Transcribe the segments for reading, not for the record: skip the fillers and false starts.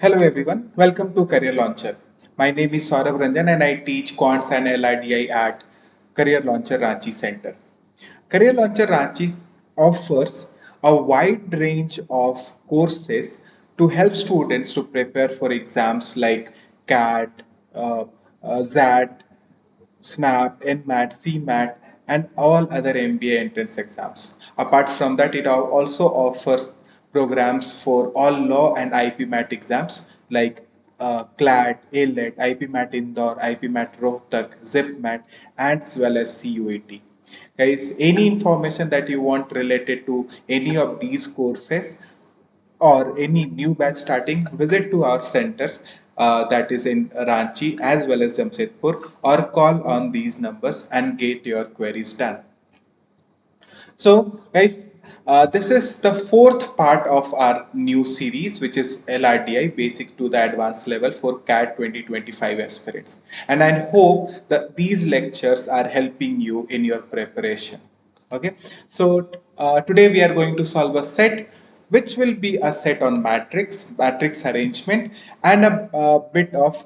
Hello everyone, welcome to Career Launcher. My name is Saurabh Ranjan and I teach Quants and LRDI at Career Launcher Ranchi Center. Career Launcher Ranchi offers a wide range of courses to help students to prepare for exams like CAT, uh, ZAT, SNAP, NMAT, CMAT, and all other MBA entrance exams. Apart from that, it also offers programs for all law and IP-MAT exams like CLAT, ALET, IP-MAT Indore, IP-MAT Rohtak, ZipMAT, as well as CUAT. Guys, any information that you want related to any of these courses or any new batch starting, visit to our centers that is in Ranchi as well as Jamshedpur, or call on these numbers and get your queries done. So, guys, this is the fourth part of our new series, which is LRDI Basic to the Advanced Level for CAT 2025 aspirants. And I hope that these lectures are helping you in your preparation. Okay, so today we are going to solve a set which will be a set on matrix arrangement, and a bit of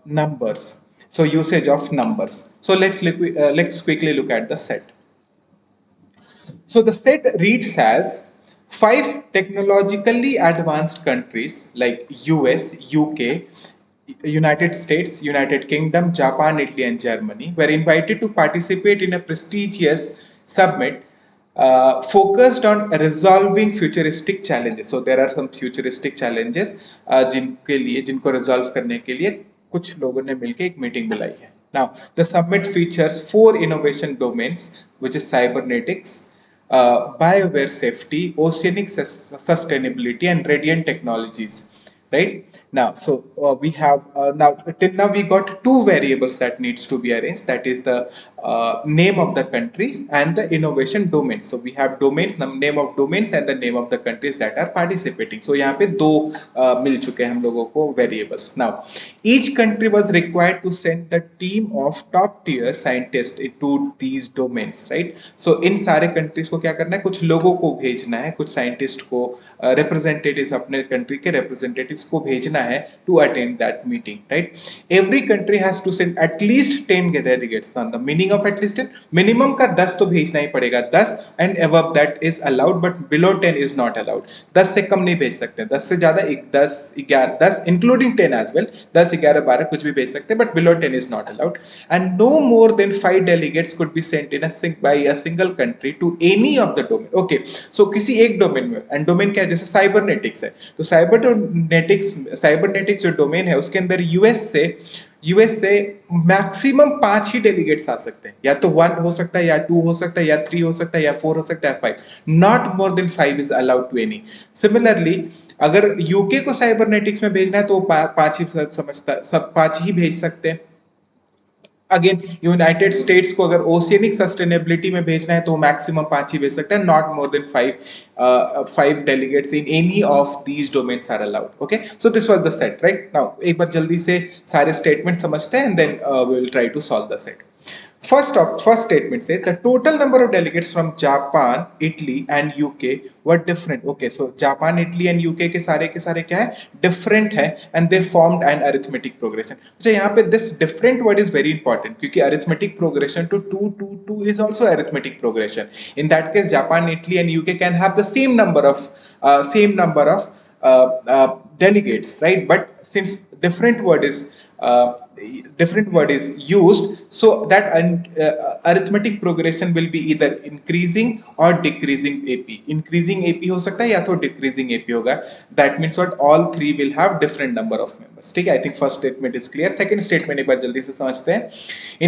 numbers. So usage of numbers. So let's quickly look at the set. So the set reads as five technologically advanced countries like US, UK, United States, United Kingdom, Japan, Italy, and Germany were invited to participate in a prestigious summit focused on resolving futuristic challenges. So there are some futuristic challenges जिनको resolve करने के लिए कुछ लोगों ने मिलकर एक meeting बुलाई है. Now, the summit features four innovation domains, which is cybernetics, bioware safety, oceanic sustainability, and radiant technologies. Right now, so we have now till now we got two variables that needs to be arranged. That is the name of the country and the innovation domains. So we have domains, the name of domains, and the name of the countries that are participating. So यहाँ पे दो मिल चुके हैं हम लोगों को variables. Now, each country was required to send the team of top tier scientists to these domains, right? So इन सारे countries को क्या करना है, कुछ लोगों को भेजना है, कुछ scientist को representatives अपने country के representatives को भेजना है to attend that meeting, right? Every country has to send at least 10 delegates. Now the meaning of at least 10, minimum का 10 तो भेजना ही पड़ेगा, 10 and above that is allowed but below 10 is not allowed. 10 से कम नहीं भेज सकते, 10 से ज्यादा 10 11 10 including 10 as well, 10 11 12 कुछ भी भेज सकते, but below 10 is not allowed. And no more than 5 delegates could be sent in by a single country to any of the domain. Okay, so किसी एक डोमेन में, एंड डोमेन क्या है, जैसे साइबरनेटिक्स है, तो साइबरनेटिक्स जो डोमेन है उसके अंदर यूएस से मैक्सिमम 5 ही डेलीगेट्स आ सकते हैं, या तो 1 हो सकता है, या 2 हो सकता है, या 3 हो सकता है, या 4 हो सकता है, 5. Not more than 5 is allowed to any. Similarly अगर यूके को साइबरनेटिक्स में भेजना है तो 5 ही समझता, सब 5 ही भेज सकते हैं. अगेन यूनाइटेड स्टेट्स को अगर ओशियनिक सस्टेनेबिलिटी में भेजना है तो मैक्सिमम 5 ही भेज सकते हैं, not more than 5 delegates in any of these domains are allowed. Okay, so this was the set. Right now एक बार जल्दी से सारे स्टेटमेंट समझते हैं and then we will try to solve the set. First statement says the total number of delegates from Japan, Italy, and UK were different. Okay, so Japan, Italy, and UK के सारे क्या है, different है, and they formed an arithmetic progression. अच्छा यहाँ पे this different word is very important क्योंकि arithmetic progression to 2 to 2 is also arithmetic progression. In that case, Japan, Italy, and UK can have the same number of delegates, right? But since uh, different word is used, so that arithmetic progression will be either increasing or decreasing AP. Increasing AP हो सकता है या तो decreasing AP होगा. That means what, all three will have different number of members. ठीक है, I think first statement is clear. Second statement एक बार जल्दी से समझते हैं.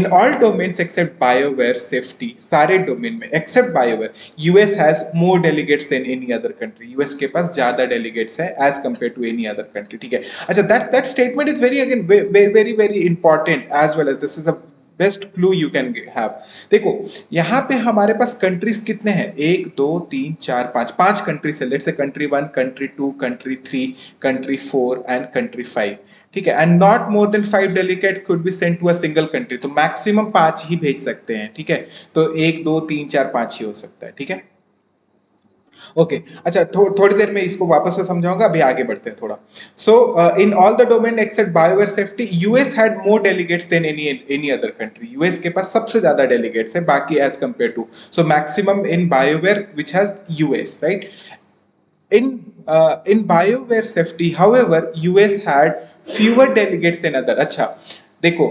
In all domains except bioware safety, सारे डोमेन में except bioware, US has more delegates than any other country. US के पास ज्यादा delegates है as compared to any other country. ठीक है, अच्छा that statement is very again very important, as well as this is a best clue you can have. देखो यहाँ पे हमारे पास कंट्रीज कितने हैं, 1 2 3 4 5 कंट्रीज है. Let's say country 1, country 2, country 3, country 4 and country 5. ठीक है, and not more than 5 delegates could be sent to a single country. तो मैक्सिमम 5 ही भेज सकते हैं. ठीक है, तो 1 2 3 4 5 ही हो सकता है. ठीक है, ओके अच्छा थोड़ी देर में इसको वापस से समझाऊंगा, अभी आगे बढ़ते हैं थोड़ा। So in all the domain except BioWare safety US had more delegates than any other country. US के पास सबसे ज्यादा डेलीगेट्स है बाकी as compare to, so maximum in BioWare which has US, right. In BioWare safety, however, US had fewer delegates than other। अच्छा देखो,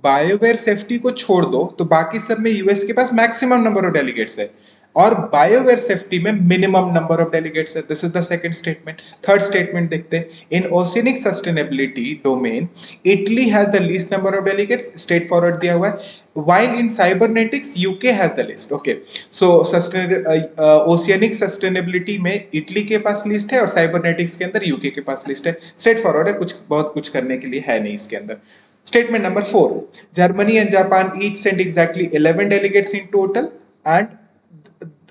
BioWare safety को छोड़ दो तो बाकी सब में यूएस के पास मैक्सिमम नंबर ऑफ डेलीगेट्स है और बायोवेयर सेफ्टी में मिनिमम नंबर ऑफ डेलीगेट्स है। This is the second statement. Third statement देखते हैं। In oceanic sustainability domain Italy has the least number of delegates, straightforward दिया हुआ है। while in cybernetics UK has the list। okay, so oceanic sustainability में Italy के पास list है और cybernetics के अंदर यूके के पास लिस्ट है। स्ट्रेट फॉरवर्ड है, कुछ बहुत कुछ करने के लिए है नहीं इसके अंदर। Statement number 4, Germany and Japan each sent exactly 11 delegates in total and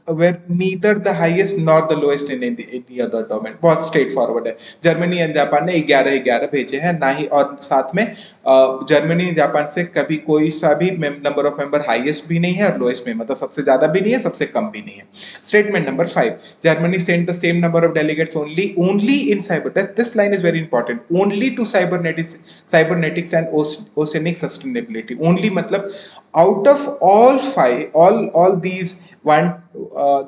were neither the highest nor the lowest in any other domain। बहुत स्ट्रेट फॉरवर्ड है। जर्मनी एंड जापान ने 11 भेजे हैं, ना ही और साथ में जर्मनी जापान से कभी कोई सा भी नंबर ऑफ मेंबर हाईएस्ट भी नहीं है और लोएस्ट में, मतलब सबसे ज्यादा भी नहीं है सबसे कम भी नहीं है। Statement number 5, Germany sent the same number of delegates only in cyber, this line is very important, only to cybernetics and oceanic sustainability. Only मतलब out of all these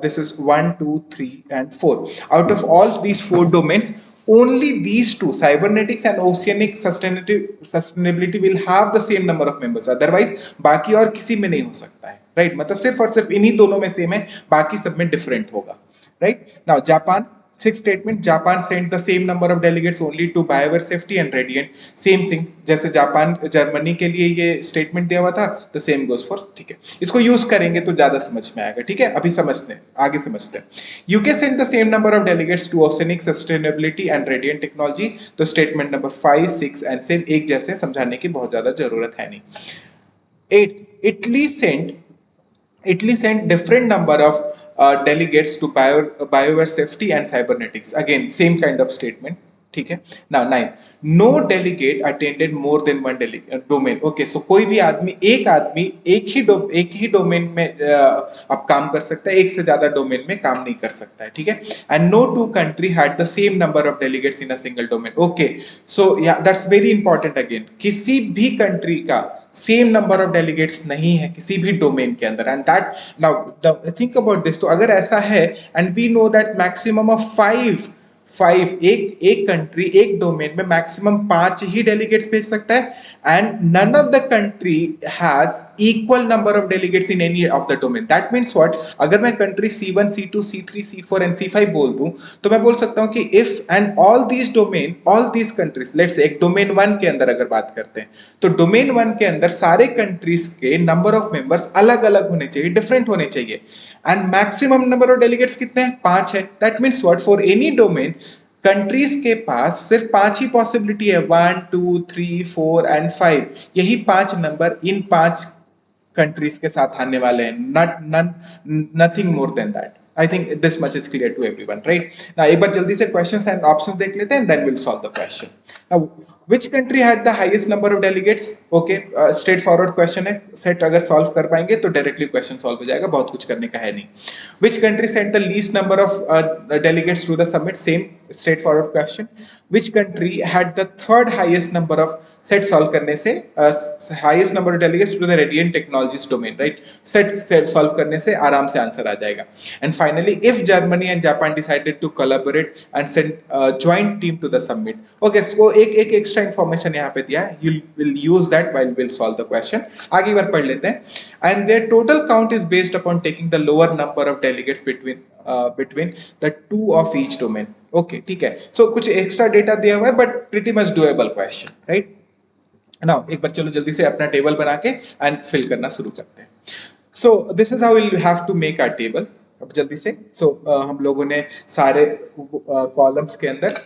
this is 1 2 3 and 4, out of all these 4 domains only these two, cybernetics and oceanic sustainability will have the same number of members, otherwise बाकी और किसी में नहीं हो सकता है, right. मतलब सिर्फ और सिर्फ इन्हीं दोनों में सेम है, बाकी सब में डिफरेंट होगा, right. Now Japan, six statement, Japan sent the same number of delegates only to BioWare safety and radiant. Same thing, जैसे जापान जर्मनी के लिए ये स्टेटमेंट दिया हुआ था, द सेम गोज फॉर, ठीक है। इसको यूज करेंगे तो ज्यादा समझ में आएगा, ठीक है। अभी समझते हैं, आगे समझते हैं। UK sent the same number of delegates to oceanic sustainability and radiant technology. तो स्टेटमेंट नंबर 5 6 एंड सेम एक जैसे, समझाने की बहुत ज्यादा जरूरत है नहीं। 8, Italy sent different number of delegates to BioWare safety and cybernetics। Again, same kind of statement, ठीक है। Now 9, no delegate attended more than one domain। Okay, so कोई भी आदमी एक ही डोमेन में अब काम कर सकता है, एक से ज्यादा डोमेन में काम नहीं कर सकता है, ठीक है। And no two country had the same number of delegates in a single domain। Okay, so yeah, that's very important again। किसी भी कंट्री का सेम नंबर ऑफ डेलीगेट्स नहीं है किसी भी डोमेन के अंदर, and that now think about this. तो अगर ऐसा है and we know that maximum of five एक कंट्री एक डोमेन में मैक्सिमम 5 ही डेलीगेट्स भेज सकता है, and none of the country has equal number of delegates in any of the domain. That means what, अगर मैं country C1 C2 C3 C4 and C5 बोल दूं तो मैं बोल सकता हूं कि if and all these countries, let's say एक डोमेन 1 के अंदर अगर बात करते हैं तो डोमेन 1 के अंदर सारे कंट्रीज के नंबर ऑफ मेंबर्स अलग अलग होने चाहिए, डिफरेंट होने चाहिए, and maximum number of delegates कितने हैं, 5 है। That means what, for any domain countries के पास सिर्फ 5 ही पॉसिबिलिटी है, 1 2 3 4 एंड 5, यही 5 नंबर इन 5 कंट्रीज के साथ आने वाले हैं, nothing more than that. I think this much is clear to everyone, right. Now एक बार जल्दी से क्वेश्चंस एंड ऑप्शंस देख लेते हैं, then will solve the question. Now which country had the highest number of delegates? Okay, straight forward question है, set अगर solve कर पाएंगे तो डायरेक्टली क्वेश्चन सॉल्व हो जाएगा, बहुत कुछ करने का है नहीं। which country sent the least number of delegates to the summit? Same straightforward question। which country had the third highest number of, set solve करने से highest number of delegates to the radiant technologies domain, right. Set solve करने से आराम से answer आ जाएगा। And finally, if Germany and Japan decided to collaborate and send joint team to the summit. Okay, so एक extra information यहाँ पे दिया है, you will use that while will solve the question. आगे बार पढ़ लेते हैं। And there total count is based upon taking the lower number of delegates between the two of each domain। Okay, ठीक है। सो कुछ एक्स्ट्रा डेटा दिया हुआ है but pretty much doable question, right. Now एक बार चलो जल्दी से अपना टेबल बना के एंड फिल करना शुरू करते हैं। So this is how will have to make our table. अब जल्दी से हम लोगों ने सारे कॉलम्स के अंदर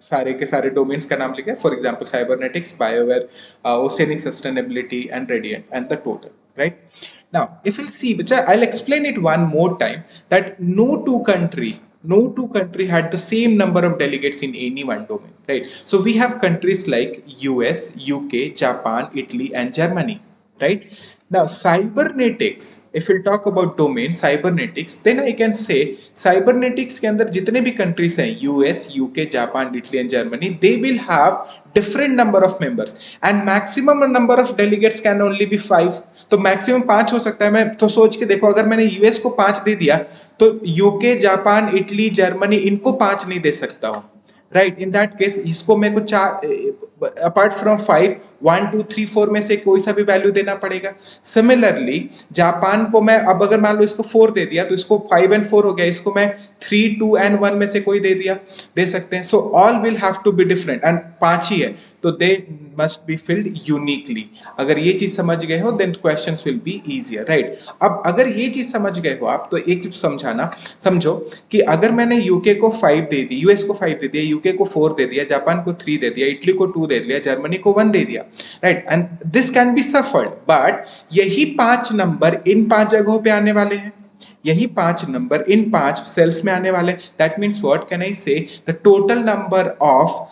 सारे के सारे डोमेन्स का नाम लिखा है। For example cybernetics, BioWare, oceanic sustainability and radiant and the total, right. Now, if you'll see, which I'll explain it one more time, that no two country had the same number of delegates in any one domain, right? So we have countries like US, UK, Japan, Italy, and Germany, right? Now, cybernetics, if we'll talk about domain cybernetics, then I can say cybernetics के अंदर जितने भी countries हैं, US, UK, Japan, Italy and Germany, they will have different number of members and maximum number of delegates can only be 5. तो maximum 5 हो सकता है। मैं तो सोच के देखो, अगर मैंने यूएस को 5 दे दिया तो यूके, जापान, इटली, जर्मनी इनको 5 नहीं दे सकता हूं, राइट। इन दैट केस इसको मेरे को 4 अपार्ट फ्रॉम 5 1 2 3 4 में से कोई सा भी वैल्यू देना पड़ेगा। सिमिलरली जापान को मैं अब अगर मान लो इसको 4 दे दिया तो इसको 5 एंड 4 हो गया, इसको मैं 3 2 एंड 1 में से कोई दे दिया, दे सकते हैं। So all will have to be different and 5 ही है तो they must be filled uniquely. अगर ये चीज समझ गए हो then questions will be easier, right. अब अगर ये चीज समझ गए हो आप तो एक चीज समझो कि अगर मैंने यूके को 5 दे दी, यूएस को 5 दे दिया, यूके को 4 दे दिया, जापान को 3 दे दिया, इटली को 2 दे दिया, जर्मनी को 1 दे दिया, right, and this can be suffered. But यही 5 नंबर इन 5 जगहों पे आने वाले हैं, यही 5 नंबर इन 5 सेल्स में आने वाले। That means what can I say, the total number of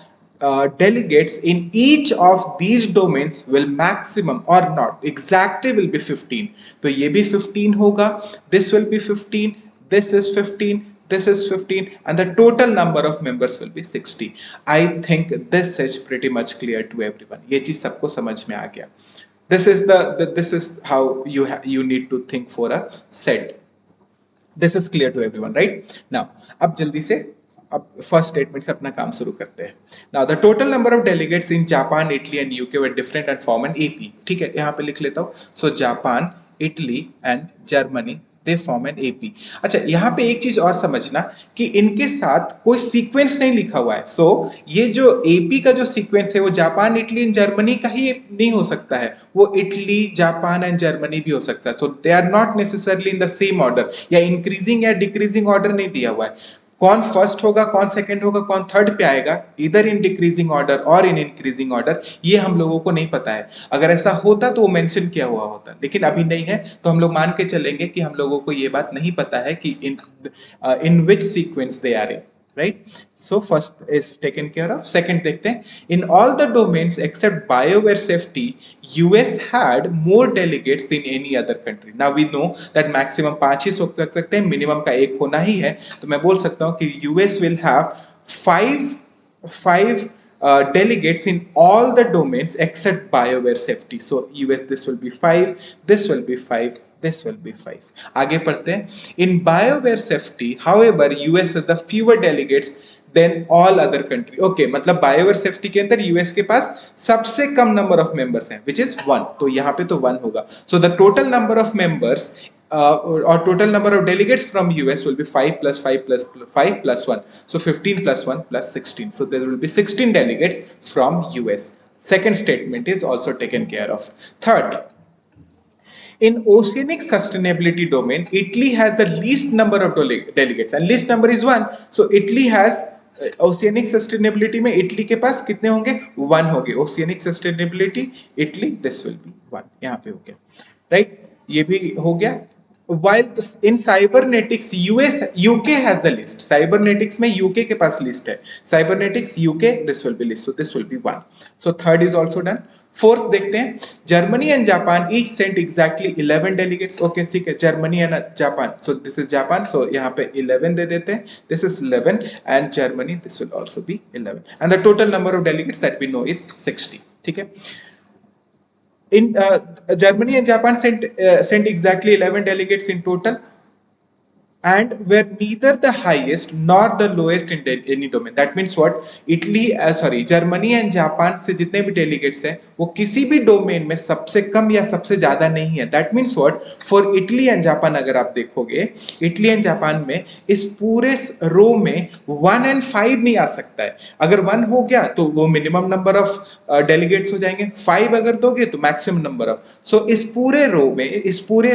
delegates in each of these domains will maximum or not exactly will be 15। तो ये भी 15 होगा, this will be 15, this is 15, this is 15 and the total number of members will be 60। I think this is pretty much clear to everyone। ये चीज सबको समझ में आ गया। This is how you need to think for a set। This is clear to everyone, right? Now अब जल्दी से अब फर्स्ट स्टेटमेंट से अपना काम शुरू करते हैं। Now the total number of delegates in Japan, Italy and UK were different and form an AP. ठीक है, यहाँ पे लिख लेता हूँ। So Japan, Italy and Germany they form an AP. अच्छा, यहाँ पे एक चीज और समझना कि इनके साथ कोई सीक्वेंस नहीं लिखा हुआ है। सो ये जो एपी का जो सीक्वेंस है वो जापान, इटली एंड जर्मनी का ही नहीं हो सकता है, वो इटली, जापान एंड जर्मनी भी हो सकता है। So they are not necessarily in the same order, या इंक्रीजिंग या डिक्रीजिंग ऑर्डर नहीं दिया हुआ है। कौन फर्स्ट होगा, कौन सेकंड होगा, कौन थर्ड पे आएगा, इधर इन डिक्रीजिंग ऑर्डर और इन इंक्रीजिंग ऑर्डर, ये हम लोगों को नहीं पता है। अगर ऐसा होता तो वो मेंशन किया हुआ होता, लेकिन अभी नहीं है तो हम लोग मान के चलेंगे कि हम लोगों को ये बात नहीं पता है कि in which sequence they are in, right. So first is taken care of. Second देखते हैं, in all the domains except BioWare safety US had more delegates than any other country। Now we know that maximum 5 ही सोच सकते हैं, minimum का 1 होना ही है। तो मैं बोल सकता हूँ कि US will have 5 delegates in all the domains except BioWare safety। So US this will be 5, this will be 5, this will be 5। आगे पढ़ते हैं। In BioWare safety, however, US has the fewer delegates than all other country. Okay, मतलब bioware safety के अंदर US के पास सबसे कम number of members हैं, विच इज 1। तो यहाँ पे तो 1 होगा। So the total number of members और total number of delegates from US will be 5 + 5 + 5 + 1। So 15 + 1 + 16। So there will be 16 delegates from US. Second statement is also taken care of. Third, in oceanic sustainability domain, Italy has the least number of delegates and least number is 1। So Italy has oceanic sustainability में Italy के पास कितने होंगे, 1 होंगे। Oceanic sustainability Italy, this will be 1। यहाँ पे हो गया, right, ये भी हो गया। while in cybernetics UK has the list। cybernetics में UK के पास लिस्ट है, cybernetics UK, this will be list, so this will be 1। so third is also done। Fourth देखते हैं, Germany and Japan each sent exactly 11 delegates. Okay, ठीक है, Germany and Japan, so this is Japan, so यहाँ पे 11 दे देते हैं, this is 11 and Germany, this will also be 11 and the total number of delegates that we know is 60। ठीक है, in Germany and Japan sent exactly 11 delegates in total and were neither the highest nor the lowest in any domain। that means what, Germany and Japan से जितने भी delegates हैं वो किसी भी domain में सबसे कम या सबसे ज्यादा नहीं है। that means what, for Italy and Japan अगर आप देखोगे, Italy and Japan में इस पूरे रो में 1 and 5 नहीं आ सकता है। अगर 1 हो गया तो वो मिनिमम नंबर ऑफ डेलीगेट्स हो जाएंगे, 5 अगर दोगे तो मैक्सिमम नंबर ऑफ। सो इस पूरे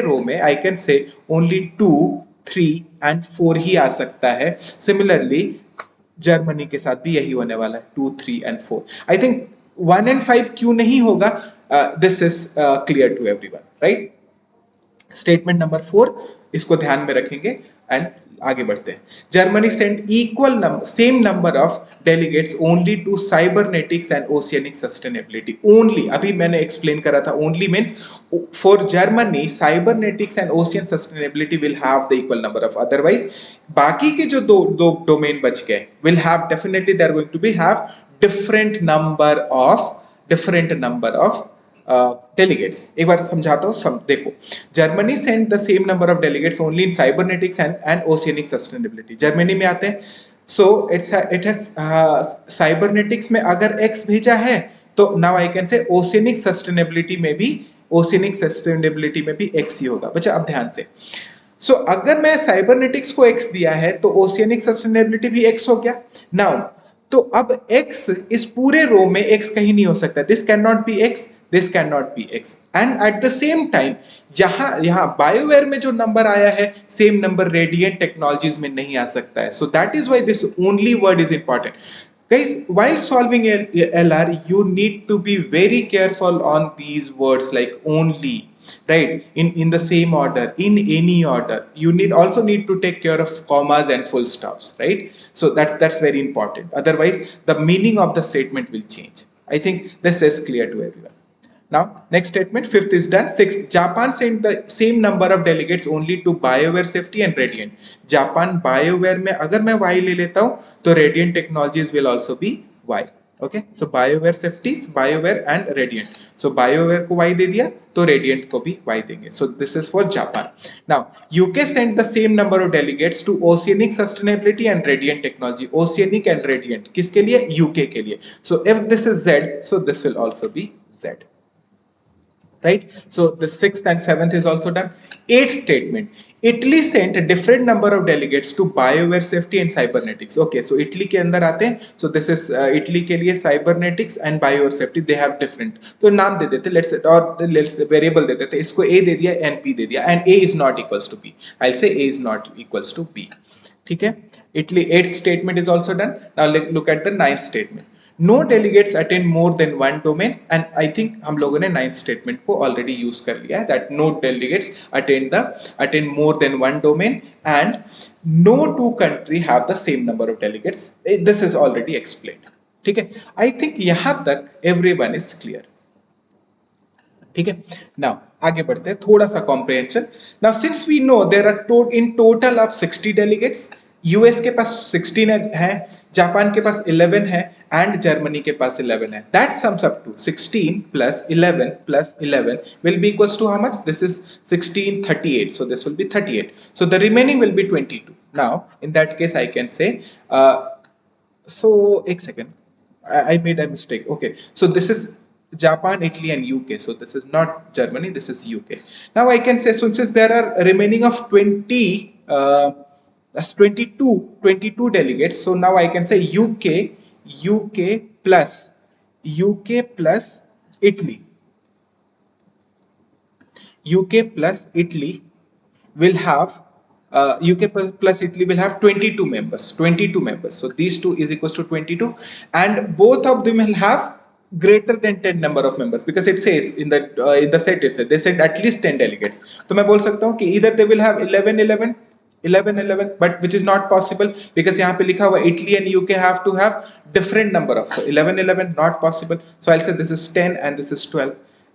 रो में I can say only 2, 3 and 4 ही आ सकता है। सिमिलरली जर्मनी के साथ भी यही होने वाला है, 2, 3 एंड 4। आई थिंक 1 and 5 क्यों नहीं होगा, this is clear to everyone, right. Statement number 4, इसको ध्यान में रखेंगे एंड आगे बढ़ते हैं। Germany send equal number same number of delegates only to cybernetics and oceanic sustainability. Only, अभी मैंने एक्सप्लेन करा था, only means for Germany cybernetics and ocean sustainability will have the equal number of, otherwise बाकी के जो दो दो domain बच गए will have definitely they are going to be have different number of delegates. एक बार समझाता हूं, देखो, Germany send the same number of delegates only in cybernetics and oceanic sustainability. Germany में आते हैं, सो इट हैज साइबरनेटिक्स में अगर एक्स भेजा है तो now I can say oceanic sustainability में भी एक्स ही होगा। बच्चा अब ध्यान से, अगर मैं साइबरनेटिक्स को एक्स दिया है तो ओशियनिक सस्टेनेबिलिटी भी एक्स हो गया। नाउ तो अब x इस पूरे रो में x कहीं नहीं हो सकता, this can not B x, this can not B x, and at the same time यहां बायोवेयर में जो नंबर आया है सेम नंबर रेडिएंट टेक्नोलॉजीज में नहीं आ सकता है। So that is why this only word is important. Guys, while solving LR, you need to be very careful on these words like only, right? In the same order, in any order. You need to take care of commas and full stops, right? So that's very important. Otherwise, the meaning of the statement will change. I think this is clear to everyone. Now, next statement, fifth is done. Sixth, Japan sent the same number of delegates only to BioWare Safety and Radiant. Japan BioWare में अगर मैं Y ले लेता हूँ तो Radiant Technologies will also be Y. Okay, so BioWare Safety, BioWare and Radiant. So BioWare को Y दे दिया तो Radiant को भी Y देंगे. So this is for Japan. Now, UK sent the same number of delegates to Oceanic Sustainability and Radiant Technology. Oceanic and Radiant किसके लिए? UK के लिए. So if this is Z, so this will also be Z. Right? So the sixth and seventh is also done. Eighth statement, Italy sent a different number of delegates to BioWare Safety and Cybernetics. Okay, so Italy के अंदर आते हैं, so this is Italy के लिए Cybernetics and BioWare Safety, they have different, तो नाम दे देते, let's variable दे देते, इसको A दे दिया and P दे दिया, and A is not equals to B. I'll say A is not equals to B. ठीक है, Italy 8th statement is also done. Now look at the 9th statement. No delegates attend more than one domain, and I think हम लोगों ने 9th statement को already use कर लिया है, that no delegates attend more than one domain and no two country have the same number of delegates. This is already explained. ठीक है, I think यहाँ तक everyone is clear. ठीक है, नाउ आगे बढ़ते हैं, थोड़ा सा comprehension. Now since we know there are in total of 60 delegates, US के पास 16 है, जापान के पास 11 है एंड जर्मनी के पास 11 है, that sums up to 16 plus 11 will be equals to how much? This is 16, 38, so this will be 38, so the remaining will be 22. Now in that case I can say so एक second, I made a mistake. Okay, so this is Japan, Italy, and UK. So this is not Germany, this is UK. Now I can say, so since there are remaining of 20, that's 22 delegates. So now I can say UK plus Italy. UK plus Italy will have UK plus Italy will have 22 members. 22 members. So these two is equals to 22, and both of them will have greater than 10 number of members, because it says in the set it says they said at least 10 delegates. तो मैं बोल सकता हूँ कि either they will have 11, but which is not possible because यहाँ पे लिखा हुआ Italy and UK have to have different number of, so 11 not possible. So I'll say this is 10 and this is 12.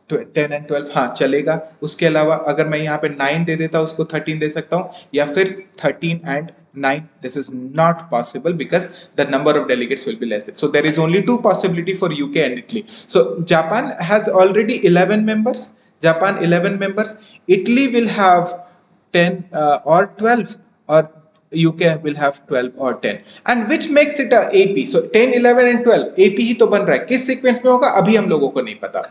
10 and 12 हाँ चलेगा। उसके अलावा अगर मैं यहाँ पे 9 दे देता हूँ, उसको 13 दे सकता हूँ, या फिर 13 and 9, this is not possible because the number of delegates will be less. So there is only two possibility for UK and Italy. So Japan has already 11 members. Japan 11 members. Italy will have 10 or 12, or UK will have 12 or 10, and which makes it a AP. So 10, 11 and 12 AP ही तो बन रहा है, किस sequence में होगा अभी हम लोगों को नहीं पता.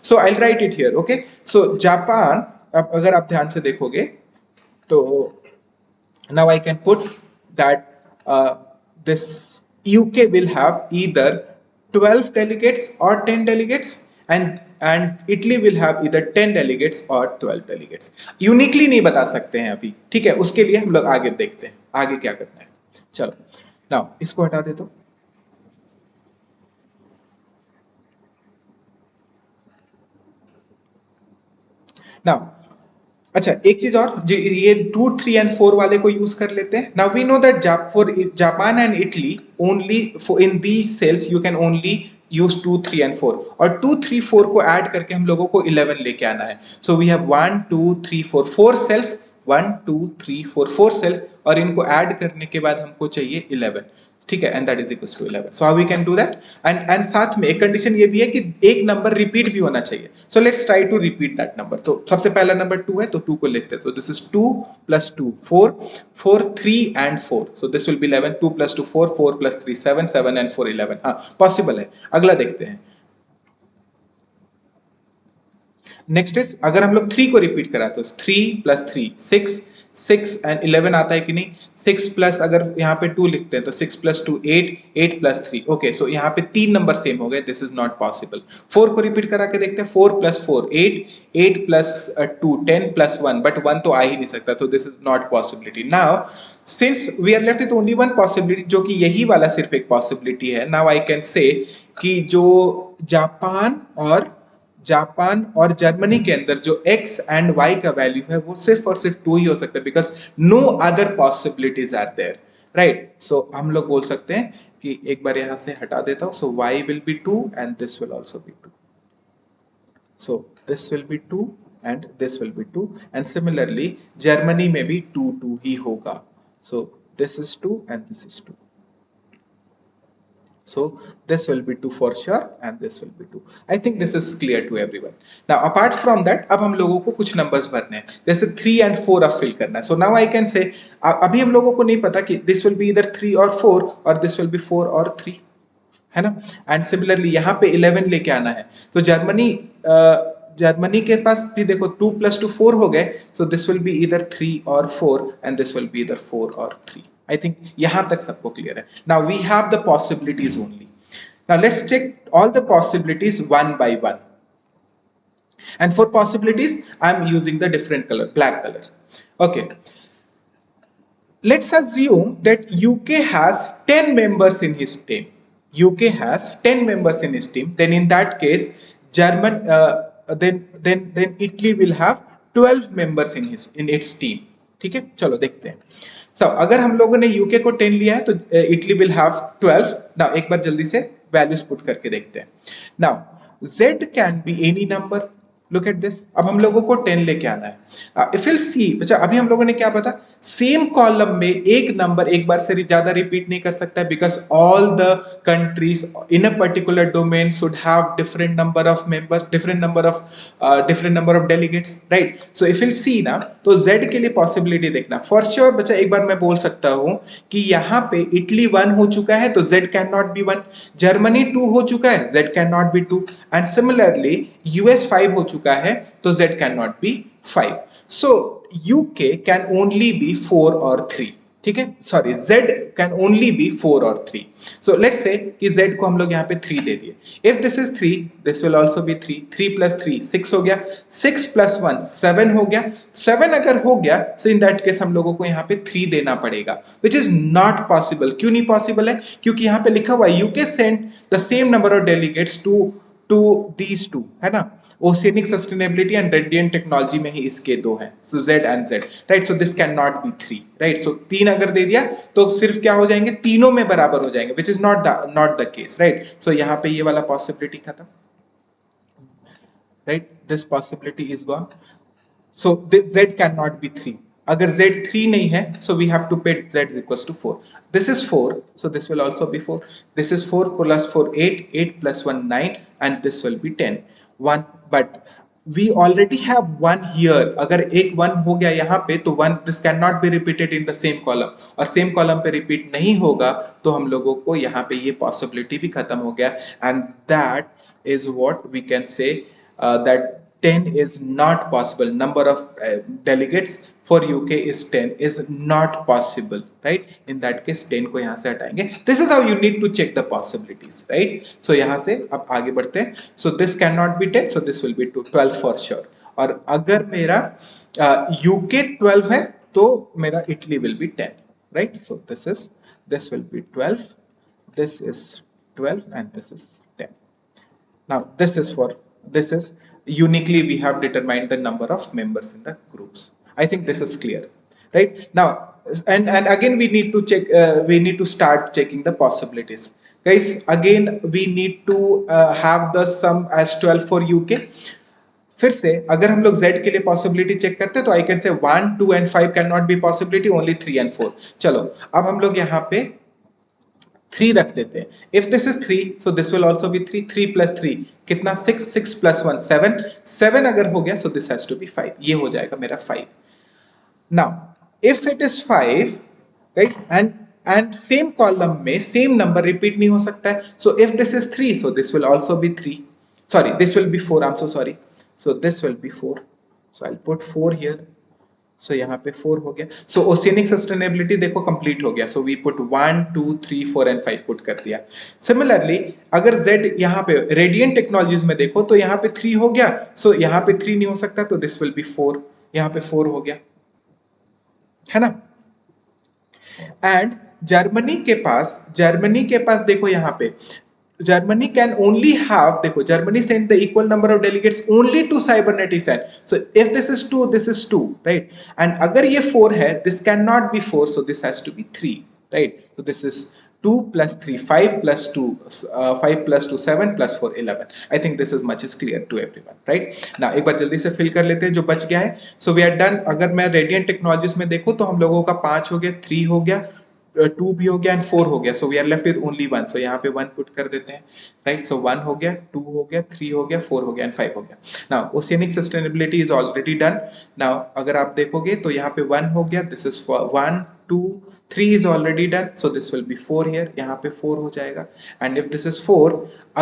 So I'll write it here. Okay, so Japan, अब अगर आप ध्यान से देखोगे तो now I can put that this UK will have either 12 delegates or 10 delegates, and Italy will have either 10 delegates or 12 delegates. Uniquely नहीं बता सकते हैं अभी, ठीक है, उसके लिए हम लोग आगे देखते हैं आगे क्या करना है. चलो नाउ इसको हटा दे दो. Now अच्छा, एक चीज और, ये 2, 3 एंड 4 वाले को यूज कर लेते हैं. Now we know that for Japan and Italy only in these cells you can only use 2, 3 and 4, और 2, 3, 4 को ऐड करके हम लोगों को 11 लेके आना है. So we have 1, 2, 3, 4, 4 cells, 1, 2, 3, 4, 4 cells, और इनको ऐड करने के बाद हमको चाहिए 11. ठीक है, and that is equal to 11. So how we can do that. And साथ में एक कंडीशन ये भी है कि एक नंबर रिपीट भी होना चाहिए. So let's try to repeat that number. तो सबसे पहला नंबर 2 है, तो 2 को लिखते हैं. तो this is 2 plus 2 4, 4 3 and 4. So this will be 11. 2 plus 2 4, 4 plus 3 7, 7 and 4 11. हाँ, पॉसिबल है. अगला देखते हैं. नेक्स्ट इज, अगर हम लोग 3 को रिपीट करा तो 3 प्लस 3 6, 6 एंड 11 आता है कि नहीं. 6 प्लस, अगर यहाँ पे 2 लिखते हैं तो 6 प्लस 2 8, 8 प्लस 3. ओके, सो यहाँ पे 3 नंबर सेम हो गए. This is not possible. 4 को रिपीट करा के देखते हैं. 4 प्लस 4 8, 8 प्लस 2 10 प्लस 1, बट 1 तो आ ही नहीं सकता. तो this is not possibility. Now since we are left with only one possibility, जो कि यही वाला सिर्फ एक पॉसिबिलिटी है, नाउ आई कैन से कि जो जापान और जर्मनी के अंदर जो x एंड y का वैल्यू है वो सिर्फ और सिर्फ 2 ही हो सकता है, because no other possibilities are there. Right. So हम लोग बोल सकते हैं कि एक बार यहां से हटा देता हूं. सो y will be 2 and this will also B 2. So this will be 2 and this will be 2, and similarly Germany में भी 2 2 ही होगा. सो this is 2 and this is 2. So this will be 2 for sure and this will be 2. I think this is clear to everyone. Now apart from that, अब हम लोगों को कुछ numbers भरने हैं, जैसे 3 and 4 अब fill करना है. So now I can say, अभी हम लोगों को नहीं पता कि this will be either 3 or 4 और this will be 4 or 3, है ना. एंड सिमिलरली यहाँ पे 11 लेके आना है. तो जर्मनी के पास भी देखो 2 प्लस 2 4 हो गए. सो दिस विल बी इधर 3 और 4 एंड दिस विल बी इधर 4 और 3. आई थिंक यहां तक सबको क्लियर है. Now we have the possibilities only. Now let's check all the possibilities one by one. And for possibilities, I'm using the different color, black color. Okay. Let's assume that UK has 10 members in his team. UK has 10 members in his team. Then in that case, then Italy will have 12 members in its team. ठीक है, चलो देखते हैं. So अगर हम लोगों ने UK को 10 लिया है तो Italy will have 12. Now एक बार जल्दी से values put करके देखते हैं. Now Z can be any number. Look at this. अब हम लोगों को 10 लेके आना है. इफ विल सी, बच्चा अभी हम लोगों ने क्या पता, सेम कॉलम में एक नंबर एक बार से ज्यादा रिपीट नहीं कर सकता है, because all the countries in a particular domain should have different number of members, different number of delegates. Right. So if will see ना, तो जेड के लिए पॉसिबिलिटी देखना. फॉर श्योर बच्चा एक बार मैं बोल सकता हूं कि यहाँ पे इटली 1 हो चुका है तो Z can not be 1. Germany 2 हो चुका है, Z can not be 2. And similarly US 5 हो चुका है तो z can not be 5. So UK can only be 4 और 3. ठीक है, sorry, z can only be 4 और 3. सो लेट्स से कि z को हम लोग यहाँ पे 3 दे दिए. If this is 3, this will also be 3. 3 plus 3 6 हो गया. 6 प्लस 1 7 हो गया. 7 अगर हो गया सो इन दैट केस हम लोगों को यहाँ पे 3 देना पड़ेगा, विच इज नॉट पॉसिबल. क्यों नहीं पॉसिबल है? क्योंकि यहाँ पे लिखा हुआ है UK sent the same number of delegates to these two, है ना. Oceanic sustainability and radiant technology में ही इसके 2 हैं. So Z and Z. Right. So this can not be 3. Right. So 3 अगर दे दिया तो सिर्फ क्या हो जाएंगे, तीनों में बराबर हो जाएंगे, which is not the case. Right. So यहाँ पे ये वाला पॉसिबिलिटी खत्म. Right. This possibility is gone. So Z can not be 3. अगर Z 3 नहीं है, so we have to put Z is equals to 4. This is 4, so this will also be 4. This is 4 plus 4 8, 8 plus 1 9, and this will be 10. 1, but we already have 1 here. अगर एक 1 हो गया यहाँ पे तो 1, this cannot be repeated in the same column, और same column पे repeat नहीं होगा तो हम लोगों को यहाँ पे ये possibility भी खत्म हो गया. And that is what we can say, that 10 is not possible. Number of delegates for UK is 10, is not possible. Right. In that case 10 को यहाँ से हटाएंगे. This is how you need to check the possibilities. Right. So यहाँ से अब आगे बढ़ते हैं. So this cannot be 10, so this will be 12 for sure. और अगर मेरा UK 12 है तो मेरा Italy will be 10. Right. So this will be 12, this is 12, and this is 10. Now this is uniquely we have determined the number of members in the groups. I think this is clear, right? Now, and again we need to check, we need to start checking the possibilities, guys. Again we need to have the sum as 12 for UK. फिर से अगर हम लोग z के लिए possibility check करते हैं तो I can say 1 2 and 5 can not be possibility, only 3 and 4. चलो अब हम लोग यहाँ पे 3 रख देते हैं. If this is 3 so this will also be 3. 3 plus 3 कितना? 6. 6 प्लस 1 7. 7 अगर हो गया so this has to be 5. ये हो जाएगा मेरा 5. Now if it is 5 guys and same column में सेम नंबर रिपीट नहीं हो सकता है. So if this is 3 so this will also be 3. Sorry, this will be 4. I'm so sorry. So this will be 4. So I'll put 4 here. So यहाँ पे 4 हो गया. So oceanic sustainability देखो complete हो गया. So we put 1 2 3 4 and 5 put कर दिया. Similarly अगर Z यहाँ पे radiant technologies में देखो तो यहाँ पे 3 हो गया. So यहाँ पे 3 नहीं हो सकता तो this will be 4. यहाँ पे 4 हो गया, है ना? एंड जर्मनी के पास देखो यहाँ पे Germany can only have, देखो Germany sent the equal number of delegates only to cybernetics end. So if this is 2, this is 2, right? And अगर ये 4 है, this cannot be 4, so this has to be 3, right? So this is 2 plus 3, 5 plus 2, 5 plus 2, 7 plus 4, 11. I think this is much is clear to everyone, right? Now एक बार जल्दी से fill कर लेते हैं जो बच गया है. So we are done. अगर मैं Radiant Technologies में देखूं तो हम लोगों का 5 हो गया, 3 हो गया, 2 भी हो गया एंड 4 हो गया. So we are left with only 1. So यहाँ पे 1 पुट कर देते हैं, राइट? सो 1 हो गया, 2 हो गया, 3 हो गया, 4 हो गया एंड 5 हो गया. Now oceanic sustainability is already done. Now अगर आप देखोगे तो यहाँ पे 1 हो गया, this is 1 2 3 is already done, so this will be 4 here. यहाँ पे 4 हो जाएगा. and if this is 4,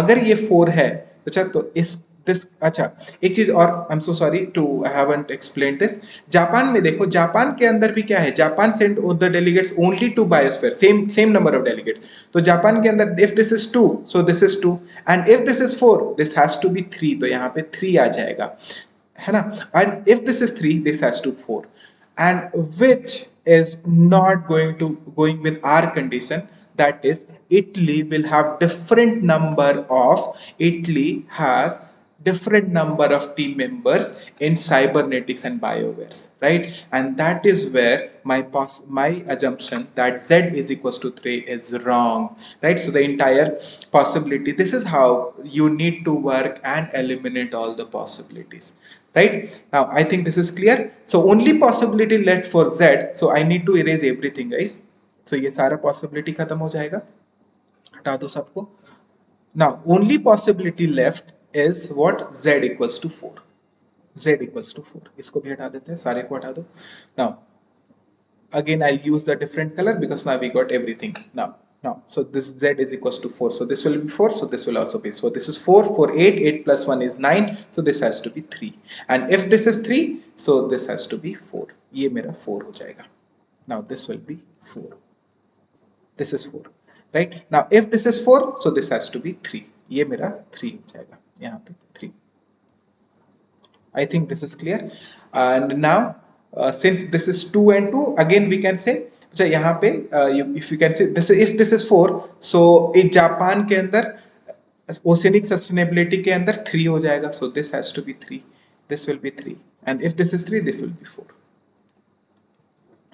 अगर ये 4 है अच्छा तो इस अच्छा एक चीज और, I am so sorry to I haven't explained this. Japan में देखो, जापान के अंदर भी क्या है, Japan send the delegates only to biosphere, same number of delegates. तो जापान के अंदर if this is 2 so this is 2 and if this is 4 this has to be 3. तो यहाँ पे 3 आ जाएगा, है ना? And if this is 3 this has to 4. and which is not going with our condition, that is Italy will have different number of team members in cybernetics and biowares, right? And that is where my assumption that Z is equals to 3 is wrong, right? So the entire possibility, this is how you need to work and eliminate all the possibilities. Right now, I think this is clear. So only possibility left for Z. So I need to erase everything, guys. So ये सारा possibility खत्म हो जाएगा, हटा दो सबको. Now only possibility left is what? Z equals to 4. Z equals to 4. इसको भी हटा देते हैं, सारे को हटा दो. Now again I'll use the different color because now we got everything. Now, so this Z is equals to 4. So this will be 4. So this will also be. So this is 4. 4, 8. 8 plus 1 is 9. So this has to be 3. And if this is 3, so this has to be 4. ये मेरा 4 हो जाएगा. Now this will be 4. This is 4. Right? Now if this is 4, so this has to be 3. ये मेरा 3 हो जाएगा. यहाँ पे 3. I think this is clear. And now since this is 2 and 2, again we can say, अच्छा यहाँ पे if you can say this, if this is 4, so in Japan के अंदर oceanic sustainability के अंदर 3 हो जाएगा. So this has to be 3. This will be 3. And if this is 3, this will be 4.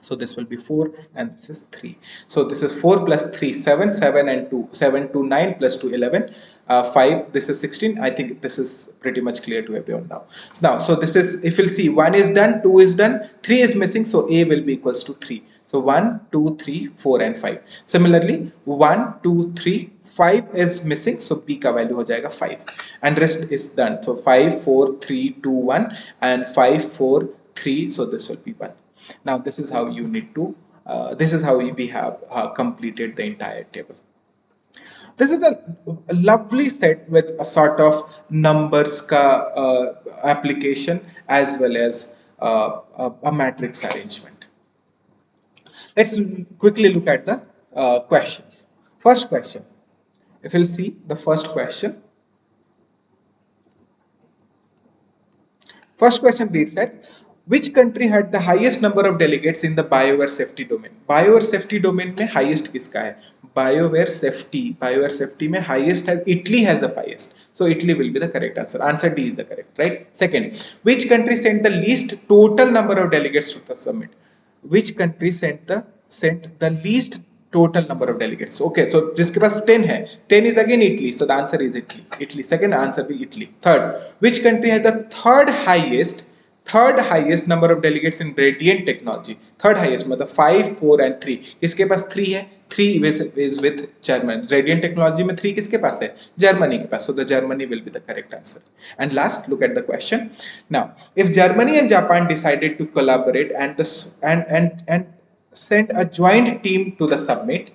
So this will be 4 and this is 3. So this is 4 plus 3, 7, 7 and 2, 7 to 9 plus 2, 11, 5, this is 16. I think this is pretty much clear to everyone now. So this is, if you'll see, 1 is done, 2 is done, 3 is missing, so A will be equals to 3. So 1, 2, 3, 4 and 5. Similarly, 1, 2, 3, 5 is missing, so B का value हो जाएगा 5. And rest is done. So 5, 4, 3, 2, 1 and 5, 4, 3, so this will be 1. Now this is how you need to, this is how we have completed the entire table. This is a lovely set with a sort of numbers ka application as well as a matrix arrangement. Let's quickly look at the questions. First question, if you'll see the first question reads as, Which country had the highest number of delegates in the BioWare safety domain? BioWare safety domain में highest किसका है? BioWare safety में highest has Italy has the highest. So Italy will be the correct answer. Answer D is the correct, right? Second, which country sent the least total number of delegates to the summit? Which country sent the least total number of delegates? Okay, so जिसके पास 10 है, 10 is again Italy, so the answer is Italy. Italy. Second answer be Italy. Third, which country has the third highest number of delegates in radiant technology? Third highest मतलब 5, 4 and 3. किसके पास 3 है? 3 is with German. Radiant technology में 3 किसके पास है? Germany के पास. So the Germany will be the correct answer. And last, look at the question. Now, if Germany and Japan decided to collaborate and send a joint team to the summit,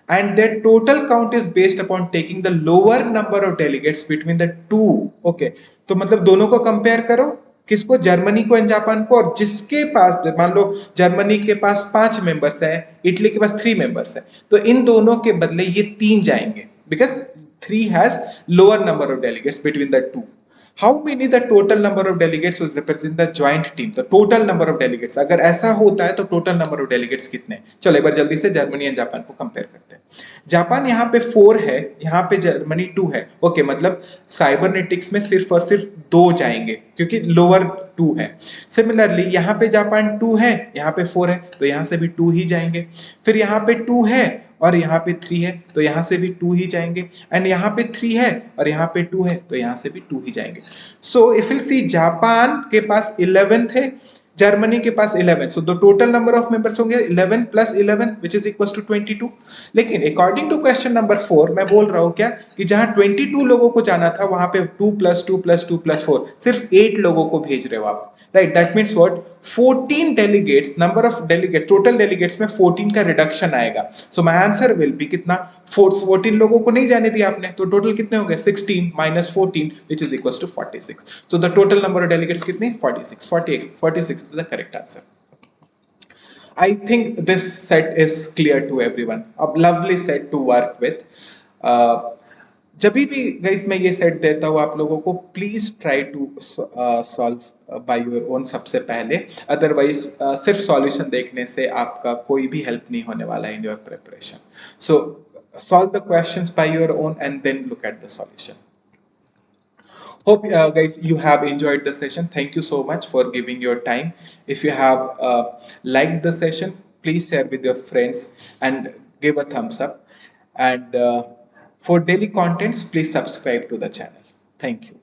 and their total count is based upon taking the lower number of delegates between the two. Okay, तो मतलब दोनों को compare करो, किसको? Germany को and Japan को, और जिसके पास मान लो जर्मनी के पास 5 मेंबर्स है, इटली के पास 3 मेंबर्स है, तो इन दोनों के बदले ये 3 जाएंगे because 3 has lower number of delegates between the two. How many the total number of delegates will represent the joint team? The total number of delegates, अगर ऐसा होता है तो total number of delegates कितने? चलो एक बार जल्दी से जर्मनी एंड जापान को कंपेयर करते हैं. जापान यहाँ पे 4 है, यहाँ पे जर्मनी 2 है. ओके, मतलब साइबरनेटिक्स में सिर्फ और सिर्फ 2 जाएंगे क्योंकि लोअर 2 है. सिमिलरली यहाँ पे जापान 2 है, यहाँ पे 4 है, तो यहाँ से भी 2 ही जाएंगे. फिर यहाँ पे 2 है और यहाँ पे 3 है, तो यहाँ से भी 2 ही जाएंगे. एंड यहाँ पे 3 है और यहाँ पे 2 है, तो यहाँ से भी 2 ही जाएंगे. So if you see, Japan के पास 11 थे, जर्मनी के पास 11. So the total number of members होंगे 11 plus 11 which is equal to 22. लेकिन अकॉर्डिंग टू क्वेश्चन नंबर 4 मैं बोल रहा हूं क्या कि जहां 22 लोगों को जाना था वहां पे 2 प्लस 2 प्लस 2 प्लस 4 सिर्फ 8 लोगों को भेज रहे हो आप. Right, that means what? 14 delegates, number of delegate, total delegates में 14 का रिडक्शन आएगा. So my answer will be कितना? 14 लोगों को नहीं जाने दिया आपने, तो टोटल कितने हो गए? 16 minus 14 which is equal to 46. So the total number of delegates कितने? 46 is the correct answer. I think this set is clear to everyone. A lovely set to work with. जब भी गाइस मैं ये set देता हूँ आप लोगों को, please try to solve by your own सबसे पहले. अदरवाइज सिर्फ सॉल्यूशन देखने से आपका कोई भी हेल्प नहीं होने वाला in your preparation. So solve the questions by your own and then look at the solution. Hope guys you have enjoyed the session. Thank you so much for giving your time. If you have liked the session, please share with your friends and give a thumbs up. And for daily contents, please subscribe to the channel. Thank you.